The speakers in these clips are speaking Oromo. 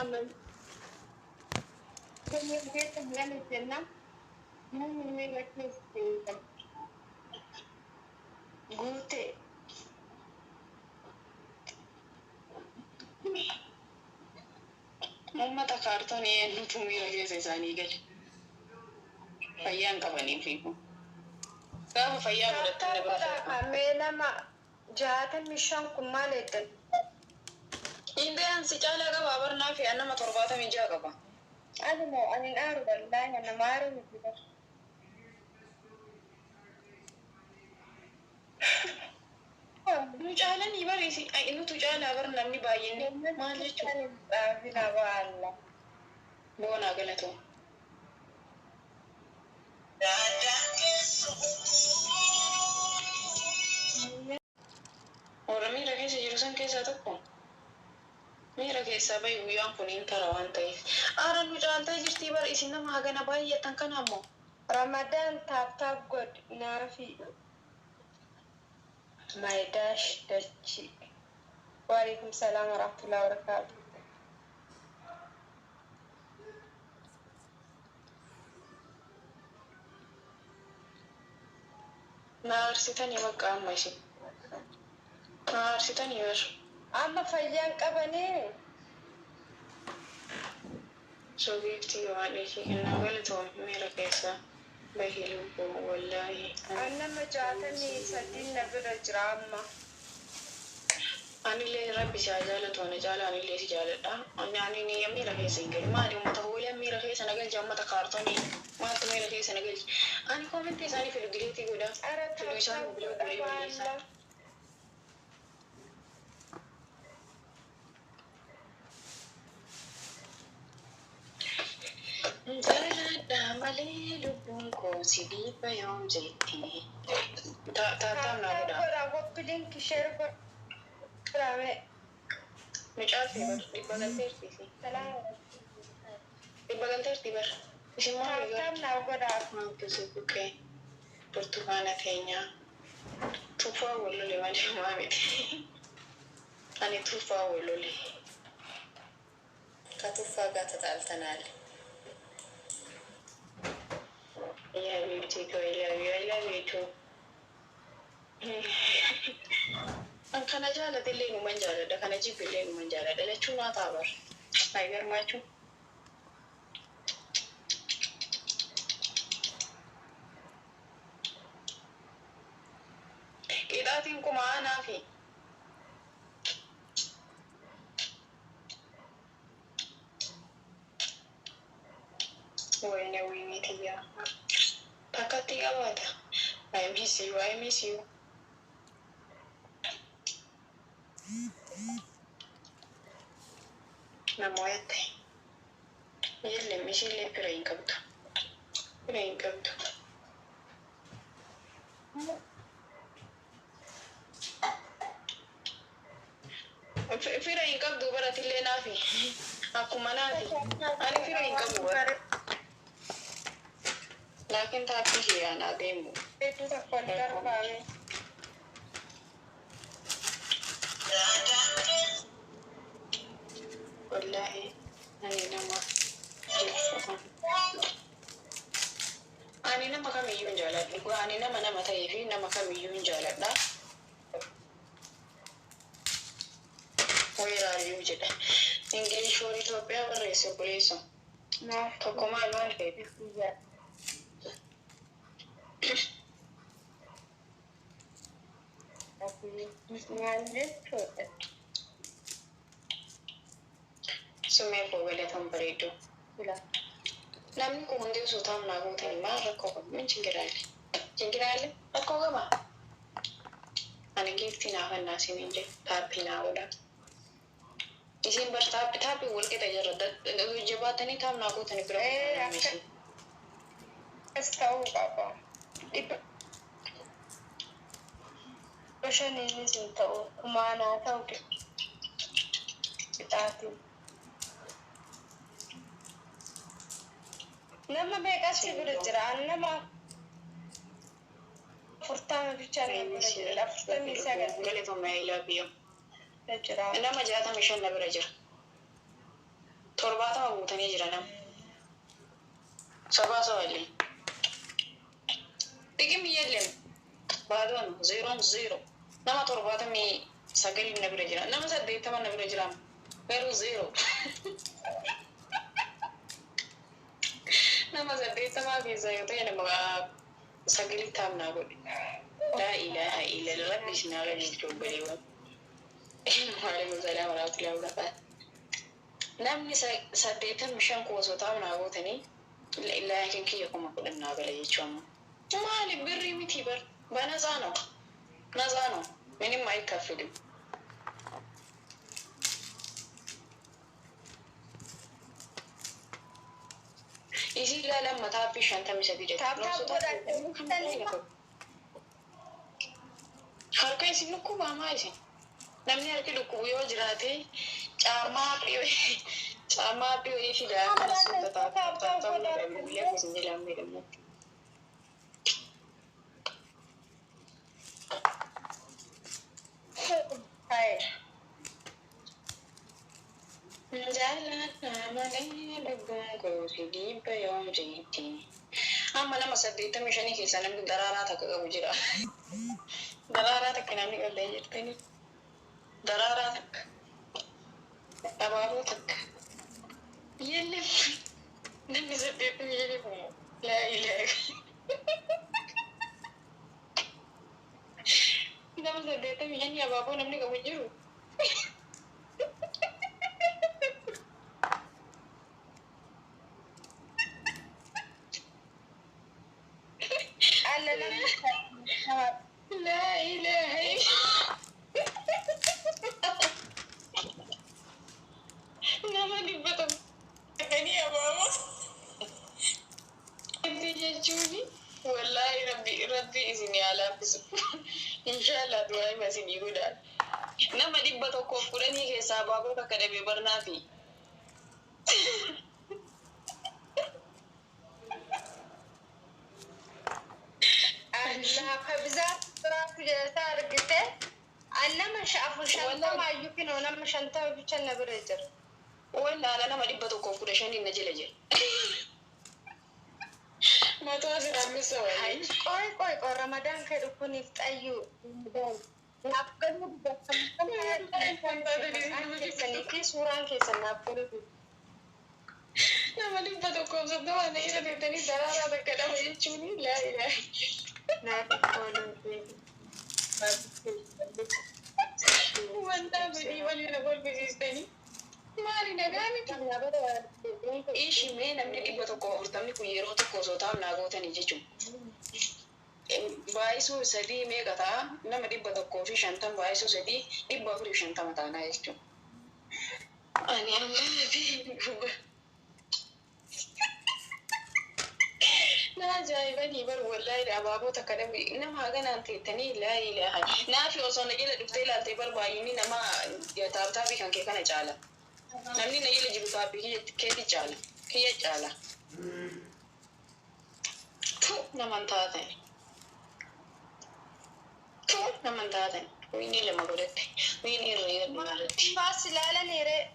من كل يوم جيت من الجنة من يركز قوتي مما تكارتوني إنه تومي رجيز إنساني قال فيان قبني فيكم كم فيان بدتني بفرق أمينا ما جات مشان كمال الدل إن بيان سجالة قبا برنا في أنا ما ترباطة من جا قبا أنا مو أنا أعرف الله أنا ما أعرف كده Mucaalaan barisi inni tucaalaa bar namni baay'inni maal jechuudha? Dhaabina baalla. Boonaa galatoo. Warra miira keessa jiru san keessaa tokko miira keessaa bahi guyyaan kun hin tara waan ta'eef. Aara mucaaltee jirtii bar isin nama hagana baay'atan kana ammoo. Ramadaan taaptaap god naafi. My dash dachi. Waalaikum salam warahmatullahi wabarakatuh. Naarsitani bakka amma isin. Naarsitani bar. Amma fayyaan qabanii. Sogeeftii waan ishee kennaa galatoon miira keessaa bahii lubbuu wallaahi. Annama jaatanii sadiin na bira jira amma. Anillee rabbi isaa jaalatu ana jaala anillee si jaaladha. Ani ni miira keessa hin galu. Maali uummata hoolaan miira keessa na galcha uummata kaartoonii. Maaltu miira keessa na galcha? Ani koomentii isaanii filu dileetii godha. Filu isaan biloo godhee Jaaladha malee lubbuun koo si dhiibba yoom jetti. Taataam naa godha. Wappileen kisheer godhame. Mucaaltee bar dhibba galteertiisi. Dhibba galteerti bar. Isin maal taataam naa godha. Maaltu bukkee burtukaana keenyaa. Tuufaa wallole malee maa miti. Ani tuufaa wallole. Ka tuufaa gaata taaltanaale. Yeah, we take away. I love you too. Ang kana jala dille nu manjala da kana jibille nu manjala da chuna tabar. Ai gar machu. Idatin kuma ana fi. Wene wini tiya. Pakati awata. I miss you. I miss you. Namoyate. Yelle mishile pirain kabtu. Pirain kabtu. Pirain kabtu baratille nafi. Akuma nafi. Ani pirain kabtu bara. Lakin tapi dia nak demo. Itu tak pandar kali. Wallahi, ani nama kami yun jalan. Iku ani nama tayi nama kami yun jalan dah. Where are you jeda? English for Ethiopia berreso poliso. Nah, kau malu alfet. Sumee boobele tan bareedu. Namni kun hundi osoo taa'umnaa guutanii maal rakkoo qabu? Min jingiraalle. Jingiraalle rakkoo qaba. Ani giiftii naaf annaa isiniin jedhu taappii naa godha. Isin bar taappii wal qixa jirra. Jabaatanii taa'umnaa guutanii bira guutuu. As ta'uu qaba. Shaniinis hin ta'u kumaanaa ta'u qixaatiin. Nama meeqas si bira jira? Nama 40 bichaa na bira jira. 49 galatoomee ilaa biyya. Nama 65 na bira jira. raawwatanii jiran sabaa sawallee dhiqimmi yelleen baadoon 0-0 nama 79 na bira jira nama 80 na bira jira garuu 0 nama 80 keessa yoo ta'e nama 9 taamnaa godhe laa ilaaha illa rabbi sinaa gadi baleewwan waalaikum salaam warahmatullahi wabarakatuh namni 85 kuusoo taamnaa gootanii laakiin kiyya kuma kudhannaa gala jechuun maali birrii miti bar banazaano nazaano minim maayikaafidu isi laalan mataa fi 53 harka isin dhukkubaa maa isin namni harki dhukkubu yoo jiraate caamaa dhiyoo fidaa kana sottataa Hai. Jalan malee dhuguun sedih bayam jadi. Amma nama 85 keessa namni daraaraa takka qabu jira. Daraaraa takka namni qallee jirtani. Daraaraa takka. Abaaboo takka. Yelle namni 85 kun laa ilaaha. Nama 85 abaaboo namni qabu jiru. لا إله إلا nama dibatang ini ya mama intinya curi wallahi rabbi isini ala bisu inshallah doa masih ni gudan nama dibatang ko kurani ke sababu ka kada be barnafi Allah kabza ترى رجعته أنا مش عارفة شنطة ما يمكن أنا مش شنطة بيشنا برجر ولا أنا ما دي بتوقف كل شيء نجلجل ما توازن عم سوي هاي كوي رمضان كده يكون يفتأيو نابكر كي سوران كيس نابكر ما دي بتوقف صدق أنا إذا تدني درارة بكرة ما يجوني لا إله نابكر وانت بدي ولي نقول بجيستني مالي نجامي كم نبض إيش مين أمري كبتو كورتامي كويرو تكوزو تام ناقوتني جيجو بايسو سدي ميغتا نما دي بدو كوفي شانتام بايسو سدي دي بابري شانتام تانا يجو أنا أمي لا جايبني بر والله أبابو تكلم إنما أنا أنت تاني لا إله نافي وصلنا إلى دكتور التبر بايني نما يتابع كان كي كان جالا نمني نيجي لجبتها بيه كي جالا كي جالا تو نمان تاذن تو نمان تاذن ويني لما قلت ويني ريد مالتي بس لا لا نيره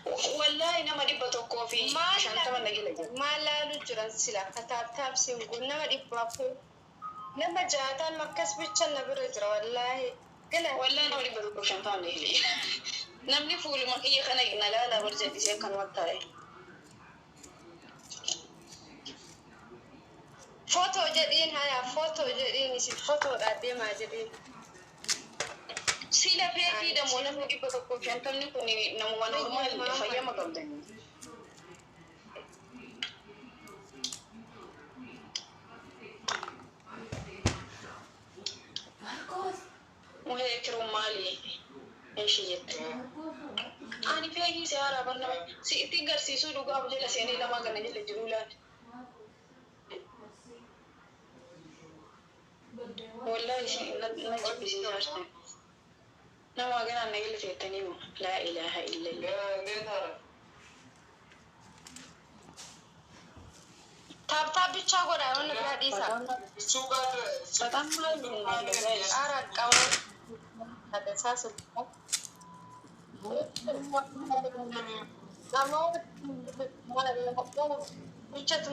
والله إنما دي بتوقف في عشان تمن نجيله ما لا لجرا سلا كتاب سيقول نما دي بقى لما جاءت المكس بيتشنا برجرا والله كلا والله نما دي بتوقف عشان تمن نجيله نمني فول ما كي خنا ينلا لا برجع دي شيء كان وقتها فوتو جدين هاي فوتو جدين يصير فوتو قديم ما جدين sila peti da mona mu ipa ko chantam ni kuni na mo normal faya magabdan Marcos mo he kiro mali eşiyet ani pegi se ara barna si tigar si su duga abjela sene lama ganne le julula wallahi na jibisi zarta نوع جنا نقول في التنيم لا إله إلا الله. تاب بيشاغو ده ولا بياديسا. فتام ما يبغى أراد كمان هذا ساس. namoota bichatu